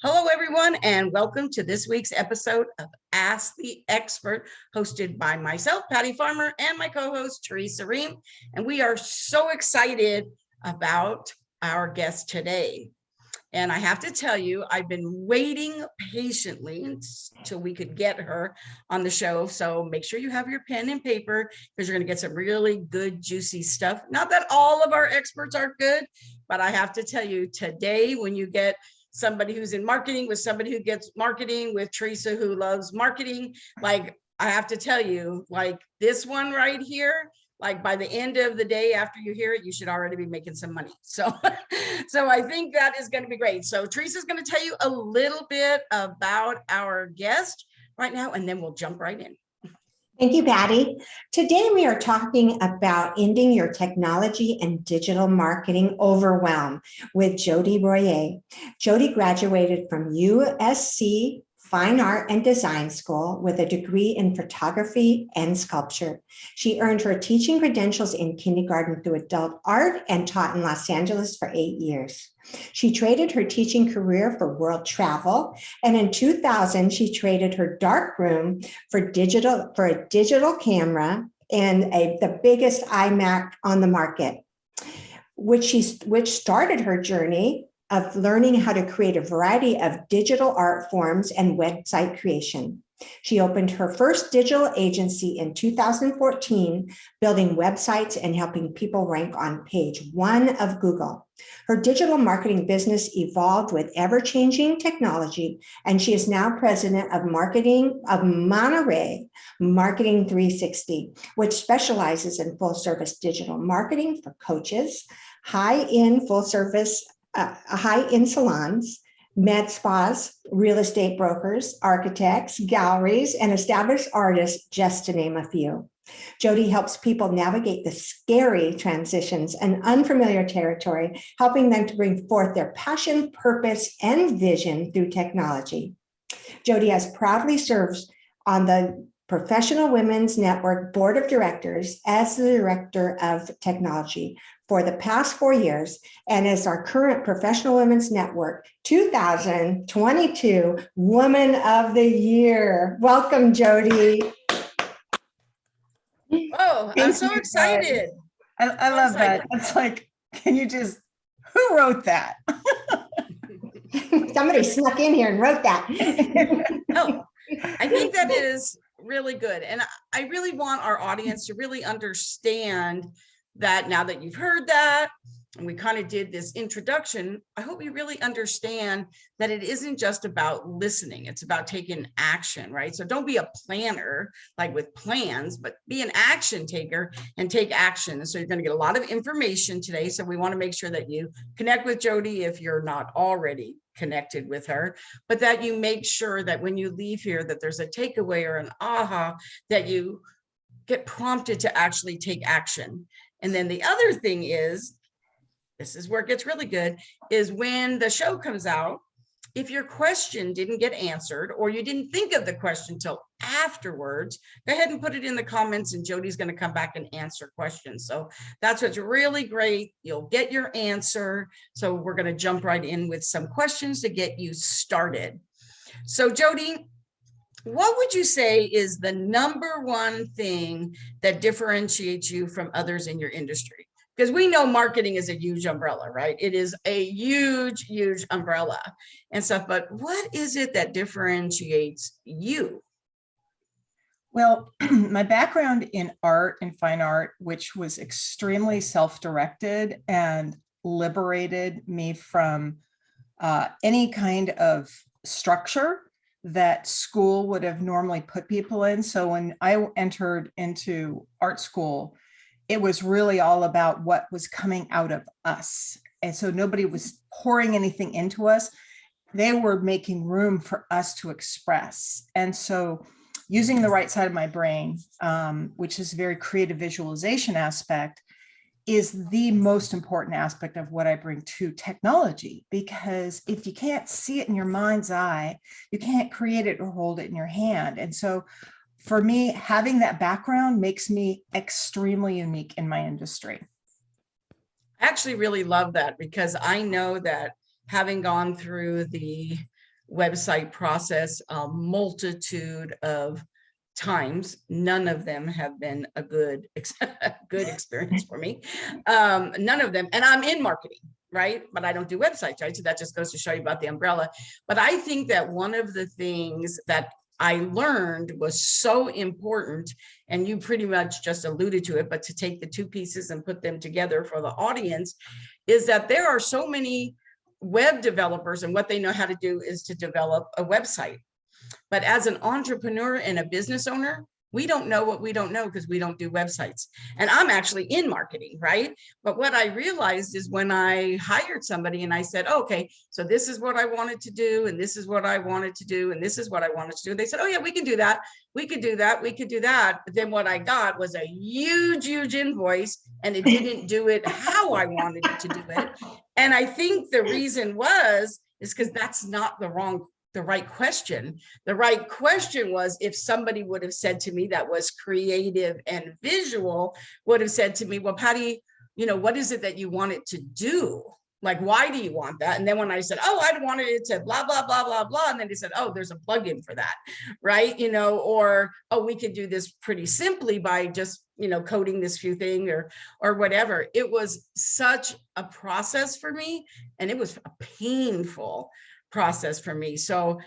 Hello, everyone, and welcome to this week's episode of Ask the Expert, hosted by myself, Patty Farmer, and my co-host, Teresa Ream. And we are so excited about our guest today. And I have to tell you, I've been waiting patiently until we could get her on the show. So make sure you have your pen and paper because you're going to get some really good, juicy stuff. Not that all of our experts are good, but I have to tell you today, when you get somebody who's in marketing with somebody who gets marketing with Teresa who loves marketing, like I have to tell you, like this one right here, like by the end of the day after you hear it, you should already be making some money. So I think that is going to be great. So Teresa's going to tell you a little bit about our guest right now, and then we'll jump right in. Thank you, Patty. Today we are talking about ending your technology and digital marketing overwhelm with Jody Royee. Jody graduated from USC Fine Art and Design School with a degree in photography and sculpture. She earned her teaching credentials in kindergarten through adult art and taught in Los Angeles for 8 years. She traded her teaching career for world travel, and in 2000, she traded her darkroom for a digital camera and the biggest iMac on the market, which started her journey of learning how to create a variety of digital art forms and website creation. She opened her first digital agency in 2014, building websites and helping people rank on page 1 of Google. Her digital marketing business evolved with ever-changing technology, and she is now president of marketing of Montery Marketing 360, which specializes in full-service digital marketing for coaches, high-end salons, med spas, real estate brokers, architects, galleries, and established artists, just to name a few. Jody helps people navigate the scary transitions and unfamiliar territory, helping them to bring forth their passion, purpose, and vision through technology. Jody has proudly served on the Professional Women's Network Board of Directors as the Director of Technology for the past 4 years, and is our current Professional Women's Network 2022 Woman of the Year. Welcome, Jody. Oh, I'm so excited. I love that. It's like, who wrote that? Somebody snuck in here and wrote that. No, I think that is really good. And I really want our audience to really understand that now that you've heard that, and we kind of did this introduction, I hope you really understand that it isn't just about listening. It's about taking action, right? So don't be a planner, like with plans, but be an action taker and take action. And so you're going to get a lot of information today. So we want to make sure that you connect with Jody if you're not already connected with her, but that you make sure that when you leave here, that there's a takeaway or an aha, that you get prompted to actually take action. And then the other thing is, this is where it gets really good, is when the show comes out, if your question didn't get answered or you didn't think of the question till afterwards, go ahead and put it in the comments and Jody's going to come back and answer questions. So that's what's really great. You'll get your answer. So we're going to jump right in with some questions to get you started. So Jody, what would you say is the number one thing that differentiates you from others in your industry? Because we know marketing is a huge umbrella, right? It is a huge, huge umbrella and stuff. But what is it that differentiates you? Well, my background in art and fine art, which was extremely self-directed and liberated me from any kind of structure that school would have normally put people in. So when I entered into art school, it was really all about what was coming out of us. And so nobody was pouring anything into us. They were making room for us to express. And so using the right side of my brain, which is a very creative visualization aspect, is the most important aspect of what I bring to technology, because if you can't see it in your mind's eye, you can't create it or hold it in your hand. And so for me, having that background makes me extremely unique in my industry. I actually really love that, because I know that having gone through the website process a multitude of times. None of them have been a good good experience for me. None of them. And I'm in marketing, right? But I don't do websites, right? So that just goes to show you about the umbrella. But I think that one of the things that I learned was so important, and you pretty much just alluded to it, but to take the two pieces and put them together for the audience, is that there are so many web developers, and what they know how to do is to develop a website. But as an entrepreneur and a business owner, we don't know what we don't know because we don't do websites. And I'm actually in marketing, right? But what I realized is when I hired somebody and I said, oh, okay, so this is what I wanted to do, and this is what I wanted to do, and this is what I wanted to do. They said, oh yeah, we can do that. We could do that. We could do that. But then what I got was a huge, huge invoice, and it didn't do it how I wanted it to do it. And I think the reason is because that's not the right question. The right question was, if somebody would have said to me that was creative and visual, would have said to me, well, Patty, what is it that you want it to do? Like, why do you want that? And then when I said, oh, I wanted it to blah, blah, blah, blah, blah. And then they said, oh, there's a plugin for that, right? Or, oh, we could do this pretty simply by just, coding this few thing or whatever. It was such a process for me. And it was a painful process for me. So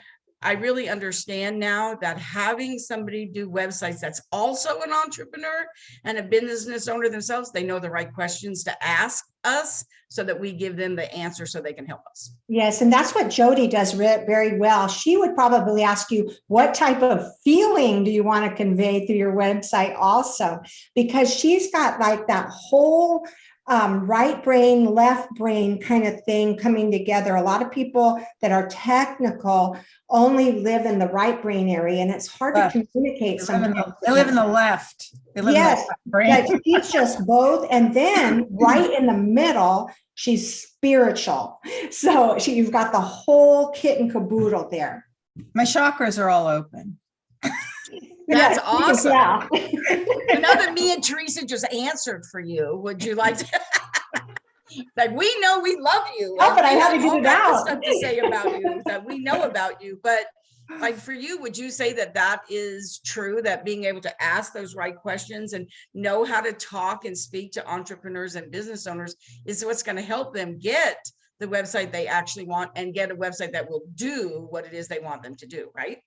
I really understand now that having somebody do websites that's also an entrepreneur and a business owner themselves, they know the right questions to ask us so that we give them the answer so they can help us. Yes, and that's what Jody does very well. She would probably ask you, what type of feeling do you want to convey through your website also? Because she's got like that whole right brain, left brain kind of thing coming together. A lot of people that are technical only live in the right brain area, and it's hard to communicate sometimes. They live in the left. They live Yes, in the left brain. but she's just both. And then right in the middle, she's spiritual. So you've got the whole kit and caboodle there. My chakras are all open. That's awesome. Yeah. Now that me and Teresa just answered for you, would you like to? Like, we know we love you. Oh, but I had to get it out. Stuff to say about you that we know about you, but like for you, would you say that that is true, that being able to ask those right questions and know how to talk and speak to entrepreneurs and business owners is what's going to help them get the website they actually want and get a website that will do what it is they want them to do, right?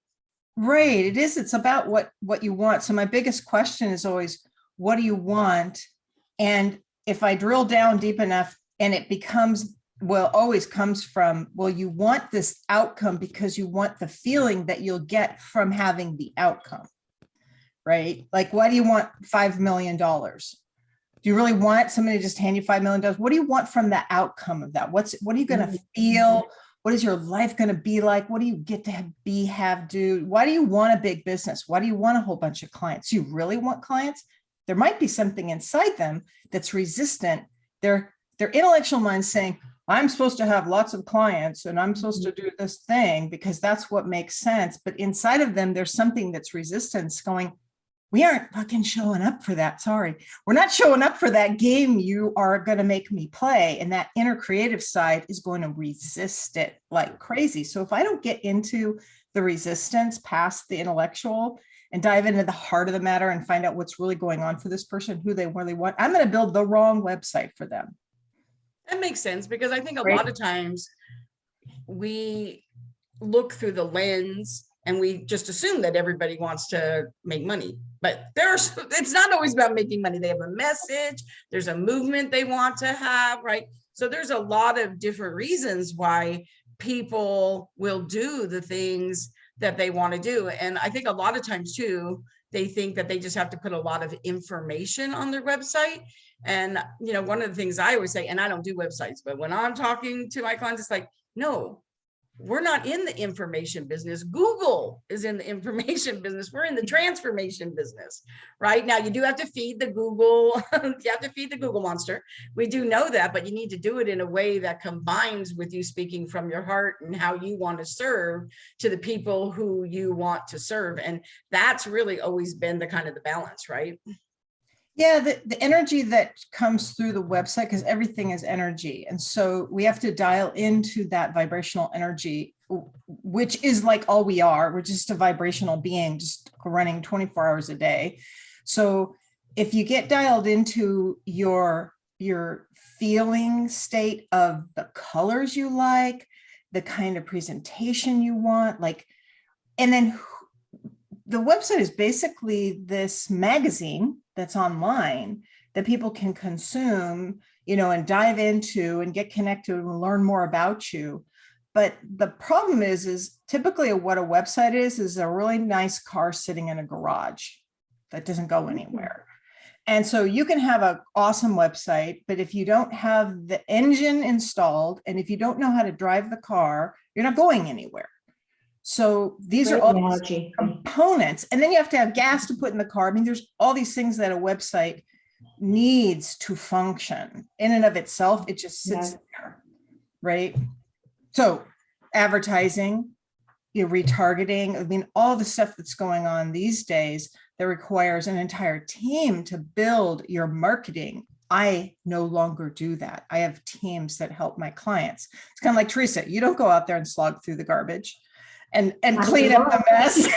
Right. It is. It's about what you want. So my biggest question is always, what do you want? And if I drill down deep enough, and it becomes, well, always comes from, well, you want this outcome because you want the feeling that you'll get from having the outcome, right? Like, why do you want $5 million? Do you really want somebody to just hand you $5 million? What do you want from the outcome of that? What are you going to feel? What is your life going to be like? What do you get to do? Why do you want a big business? Why do you want a whole bunch of clients? Do you really want clients? There might be something inside them that's resistant. Their intellectual mind saying, I'm supposed to have lots of clients and I'm supposed to do this thing because that's what makes sense. But inside of them, there's something that's resistance going, we aren't fucking showing up for that. Sorry. We're not showing up for that game you are going to make me play. And that inner creative side is going to resist it like crazy. So if I don't get into the resistance past the intellectual and dive into the heart of the matter and find out what's really going on for this person, who they really want, I'm going to build the wrong website for them. That makes sense, because I think a lot of times we look through the lens and we just assume that everybody wants to make money, but it's not always about making money. They have a message, there's a movement they want to have, right? So there's a lot of different reasons why people will do the things that they want to do. And I think a lot of times too, they think that they just have to put a lot of information on their website. And, one of the things I always say, and I don't do websites, but when I'm talking to my clients, it's like, no, we're not in the information business. Google is in the information business. We're in the transformation business, right? Now, you do have to feed the Google, you have to feed the Google monster. We do know that, but you need to do it in a way that combines with you speaking from your heart and how you want to serve to the people who you want to serve. And that's really always been the kind of the balance, right? Yeah, the energy that comes through the website, because everything is energy. And so we have to dial into that vibrational energy, which is like all we are. We're just a vibrational being, just running 24 hours a day. So if you get dialed into your feeling state of the colors you like, the kind of presentation you want, like, and then the website is basically this magazine that's online that people can consume, and dive into and get connected and learn more about you. But the problem is typically what a website is a really nice car sitting in a garage that doesn't go anywhere. And so you can have an awesome website, but if you don't have the engine installed and if you don't know how to drive the car, you're not going anywhere. So these Great are all analogy. components. And then you have to have gas to put in the car. I mean, there's all these things that a website needs to function in and of itself. It just sits there, right? So advertising, retargeting, I mean, all the stuff that's going on these days that requires an entire team to build your marketing. I no longer do that. I have teams that help my clients. It's kind of like Teresa, you don't go out there and slog through the garbage and clean up the mess.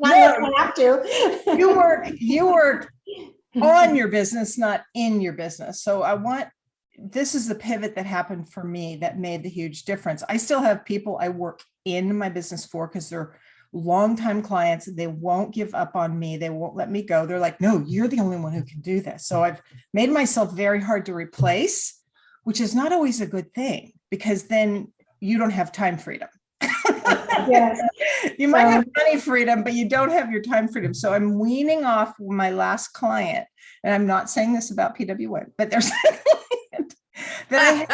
I have to. you work on your business, not in your business. So this is the pivot that happened for me that made the huge difference. I still have people I work in my business for because they're longtime clients. They won't give up on me. They won't let me go. They're like, no, you're the only one who can do this. So I've made myself very hard to replace, which is not always a good thing because then you don't have time freedom. Yes. You might have money freedom, but you don't have your time freedom. So I'm weaning off my last client. And I'm not saying this about PW1, but there's that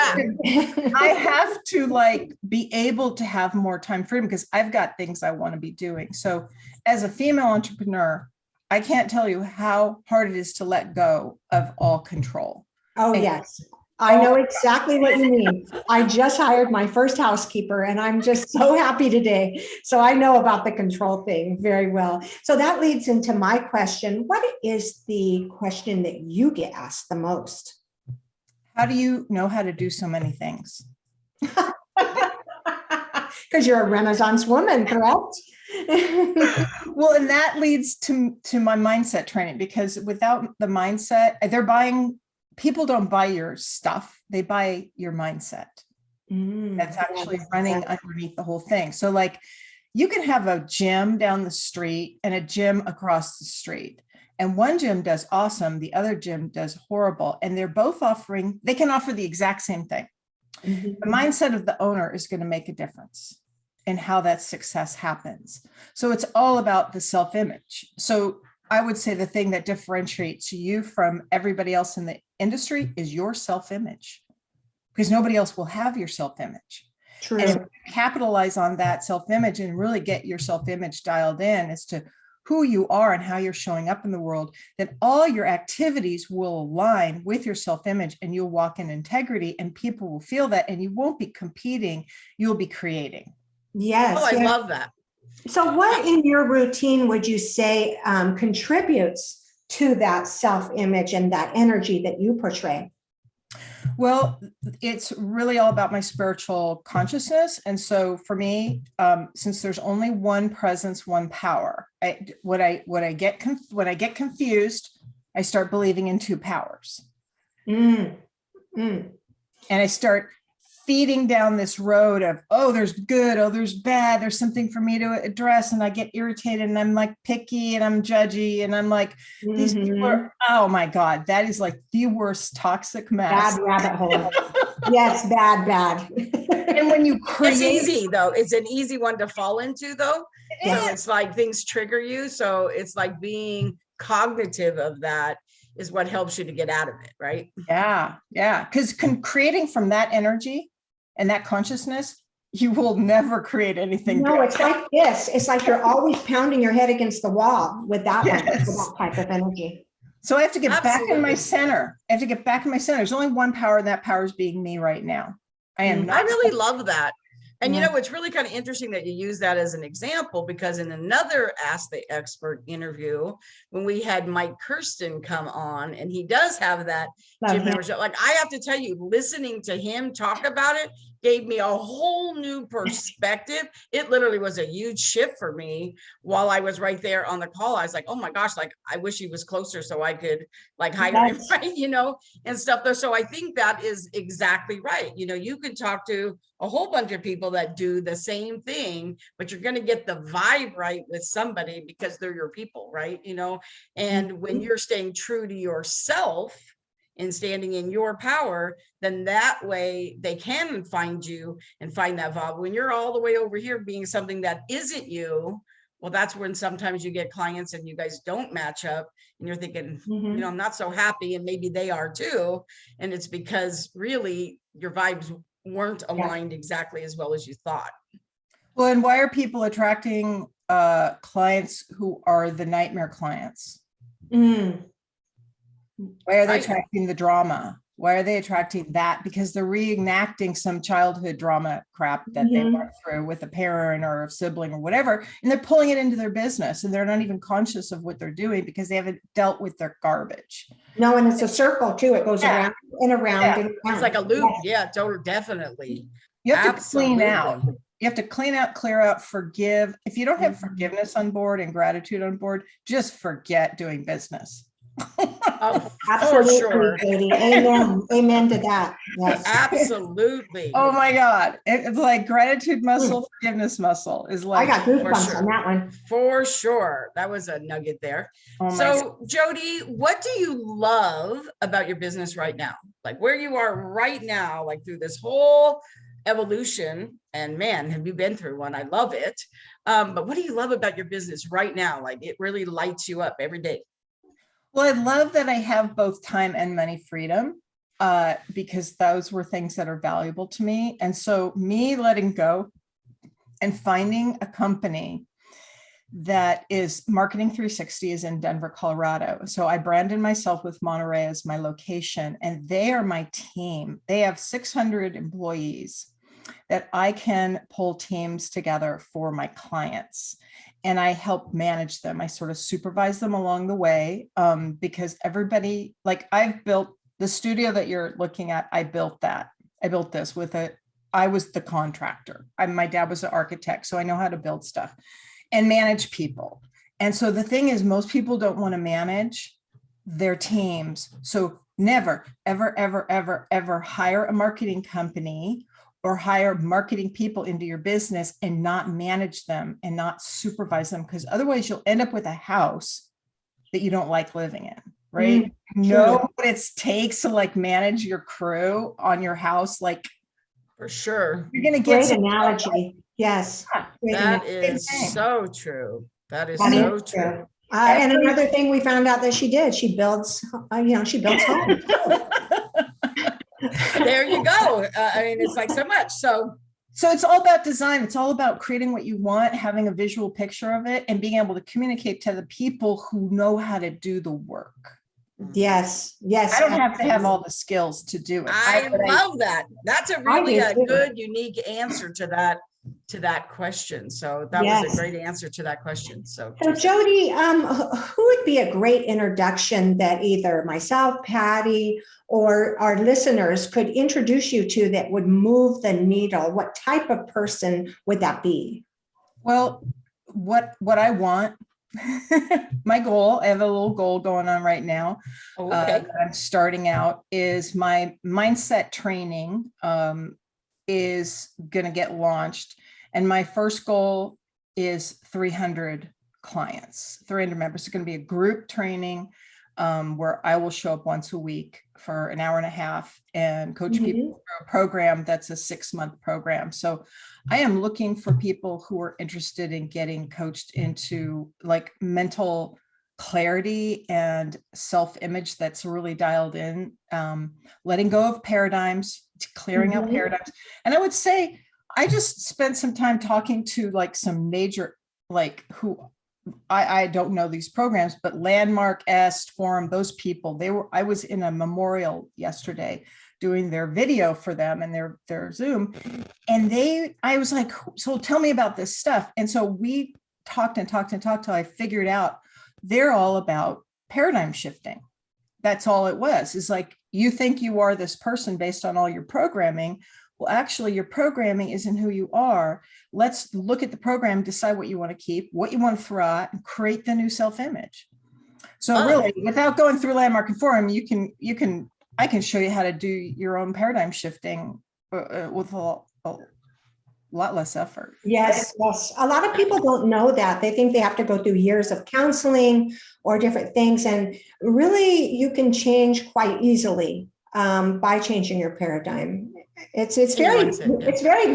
I have to like be able to have more time freedom because I've got things I want to be doing. So as a female entrepreneur, I can't tell you how hard it is to let go of all control. Oh, yes. I know exactly what you mean. I just hired my first housekeeper and I'm just so happy today. So I know about the control thing very well. So that leads into my question. What is the question that you get asked the most? How do you know how to do so many things? Because you're a Renaissance woman, correct? Well, and that leads to my mindset training, because without the mindset, people don't buy your stuff, they buy your mindset. That's actually running underneath the whole thing. So like you can have a gym down the street and a gym across the street. And one gym does awesome, the other gym does horrible. And they're both they can offer the exact same thing. The mindset of the owner is going to make a difference in how that success happens. So it's all about the self-image. So I would say the thing that differentiates you from everybody else in the industry is your self-image, because nobody else will have your self-image. True. And if you capitalize on that self-image and really get your self-image dialed in as to who you are and how you're showing up in the world, then all your activities will align with your self-image and you'll walk in integrity and people will feel that, and you won't be competing, you'll be creating. Yes. Oh, I love that. So what in your routine would you say contributes to that self-image and that energy that you portray? Well, it's really all about my spiritual consciousness. And so for me, since there's only one presence, one power, when I get confused, I start believing in two powers. And I start feeding down this road of, oh, there's good, oh, there's bad, there's something for me to address. And I get irritated and I'm like picky and I'm judgy and I'm like, these people are, oh my God, that is like the worst toxic mess. Bad rabbit hole. Yes, bad. And when you create. It's easy though. It's an easy one to fall into though. So it's like things trigger you. So it's like being cognitive of that is what helps you to get out of it, right? Yeah. Because creating from that energy and that consciousness, you will never create anything. No, good. it's like this. It's like you're always pounding your head against the wall with that one, with that type of energy. So I have to get back in my center. There's only one power, and that power is being me right now. I am not. I really love that And Yeah. it's really kind of interesting that you use that as an example, because in another Ask the Expert interview, when we had Mike Kirsten come on, and he does have that Love gym him. membership, like I have to tell you, listening to him talk about it gave me a whole new perspective. It literally was a huge shift for me while I was right there on the call. I was like, oh my gosh, like I wish he was closer so I could like hire him, Yes. right? And stuff there. So I think that is exactly right. You can talk to a whole bunch of people that do the same thing, but you're going to get the vibe right with somebody because they're your people, right? And when you're staying true to yourself and standing in your power, then that way they can find you and find that vibe. When you're all the way over here being something that isn't you, well, that's when sometimes you get clients and you guys don't match up and you're thinking, I'm not so happy, and maybe they are too. And it's because really your vibes weren't aligned exactly as well as you thought. Well, and why are people attracting clients who are the nightmare clients? Mm. Why are they attracting the drama? Why are they attracting that? Because they're reenacting some childhood drama crap that they went through with a parent or a sibling or whatever, and they're pulling it into their business, and they're not even conscious of what they're doing because they haven't dealt with their garbage. No, and it's a circle too. It goes around and around and around. It's like a loop. Yeah, totally, definitely. You have to clean out. You have to clean out, clear out, forgive. If you don't have forgiveness on board and gratitude on board, just forget doing business. Oh, Absolutely, for sure. Jody. Amen. Amen to that. Yes. Absolutely. Oh my God. It's like gratitude muscle, forgiveness muscle is like. I got goosebumps on that one. For sure. That was a nugget there. Oh so Jody, what do you love about your business right now? Like where you are right now, like through this whole evolution, and man, have you been through one? I love it. But what do you love about your business right now? Like it really lights you up every day. Well, I love that I have both time and money freedom because those were things that are valuable to me. And so me letting go and finding a company that is Marketing 360 is in Denver, Colorado. So I branded myself with Montery as my location, and they are my team. They have 600 employees that I can pull teams together for my clients. And I help manage them. I sort of supervise them along the way because everybody, like I've built the studio that you're looking at. I built that. I built this I was the contractor. My dad was an architect, so I know how to build stuff and manage people. And so the thing is, most people don't want to manage their teams. So never, ever, ever, ever, ever hire a marketing company or hire marketing people into your business and not manage them and not supervise them, because otherwise you'll end up with a house that you don't like living in, right? Know what it takes to like manage your crew on your house. Like for sure. You're going to get great analogy. Yes. That is so true. That is so true. And another thing we found out that she did, she builds, she builds homes. There you go. I mean, it's like so much. So it's all about design. It's all about creating what you want, having a visual picture of it, and being able to communicate to the people who know how to do the work. Yes. Yes. I don't have to have all the skills to do it. I love that. That's a really good, unique answer to that question. So that was a great answer to that question. So Jody, who would be a great introduction that either myself, Patty, or our listeners could introduce you to that would move the needle? What type of person would that be? Well, what I want, my goal, I have a little goal going on right now. That I'm starting out is my mindset training is going to get launched. And my first goal is 300 clients, 300 members. It's going to be a group training where I will show up once a week for an hour and a half and coach people through a program that's a 6-month program. So I am looking for people who are interested in getting coached into like mental clarity and self-image that's really dialed in, letting go of paradigms, clearing out paradigms. And I would say, I just spent some time talking to like some major, like who I don't know these programs, but Landmark, Est, Forum, those people, I was in a memorial yesterday doing their video for them and their Zoom. And I was like, so tell me about this stuff. And so we talked and talked and talked till I figured out they're all about paradigm shifting. That's all it was. Is like, you think you are this person based on all your programming. Well, actually, your programming isn't who you are. Let's look at the program, decide what you want to keep, what you want to throw out, and create the new self-image. So really, without going through Landmark and Forum, I can show you how to do your own paradigm shifting with a lot less effort. Yes, yes. A lot of people don't know that. They think they have to go through years of counseling or different things. And really, you can change quite easily by changing your paradigm. It's very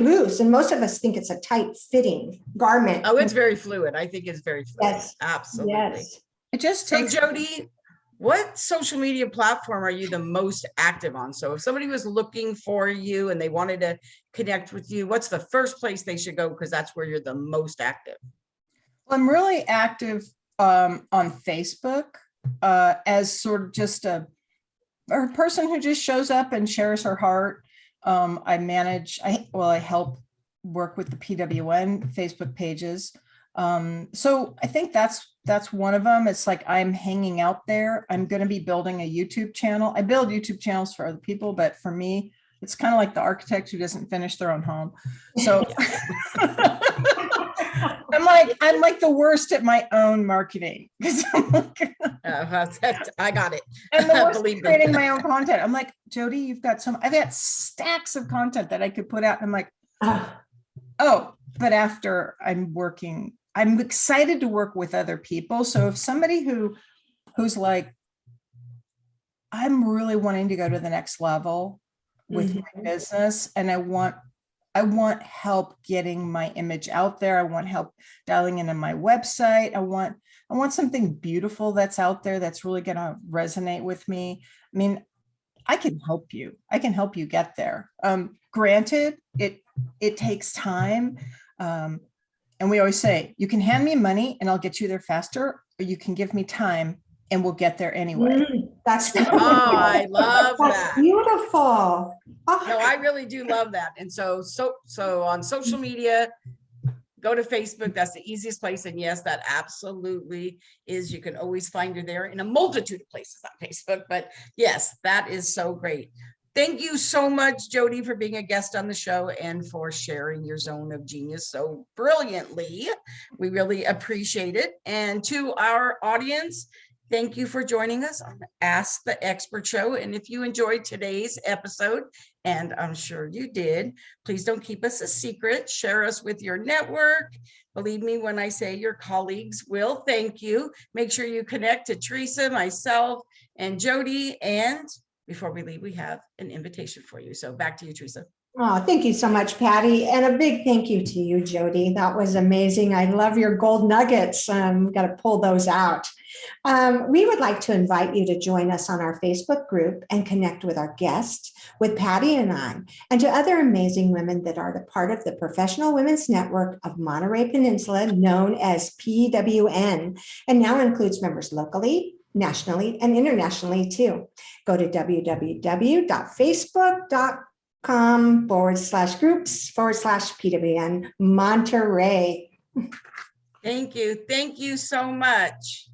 loose, and most of us think it's a tight fitting garment. Oh, it's very fluid. I think it's very fluid. Yes, absolutely. yes. It just takes. So, Jody, what social media platform are you the most active on? So if somebody was looking for you and they wanted to connect with you, what's the first place they should go? Because that's where you're the most active. Well, I'm really active on Facebook as sort of just a person who just shows up and shares her heart. I help work with the PWN Facebook pages. So I think that's one of them. It's like, I'm hanging out there. I'm going to be building a YouTube channel. I build YouTube channels for other people, but for me, it's kind of like the architect who doesn't finish their own home. So I'm like the worst at my own marketing. I got it. And the worst at creating my own content. I'm like, Jody, I've got stacks of content that I could put out. I'm like, oh, but after I'm excited to work with other people. So if somebody who's like, I'm really wanting to go to the next level with my business, and I want help getting my image out there. I want help dialing into my website. I want something beautiful that's out there that's really going to resonate with me. I mean, I can help you. I can help you get there. Granted, it takes time. And we always say, you can hand me money and I'll get you there faster, or you can give me time and we'll get there anyway. That's beautiful. I love that. Beautiful. Oh. No, I really do love that. And so on social media, go to Facebook. That's the easiest place. And yes, that absolutely is. You can always find her there in a multitude of places on Facebook. But yes, that is so great. Thank you so much, Jody, for being a guest on the show and for sharing your zone of genius so brilliantly. We really appreciate it. And to our audience, thank you for joining us on Ask the Expert Show. And if you enjoyed today's episode, and I'm sure you did, please don't keep us a secret. Share us with your network. Believe me when I say your colleagues will thank you. Make sure you connect to Teresa, myself, and Jody. And before we leave, we have an invitation for you. So back to you, Teresa. Oh, thank you so much, Patty. And a big thank you to you, Jody. That was amazing. I love your gold nuggets. Got to pull those out. We would like to invite you to join us on our Facebook group and connect with our guests, with Patty and I, and to other amazing women that are the part of the Professional Women's Network of Monterey Peninsula, known as PWN, and now includes members locally, nationally, and internationally too. Go to www.facebook.com/groups/PWN Monterey. Thank you. Thank you so much.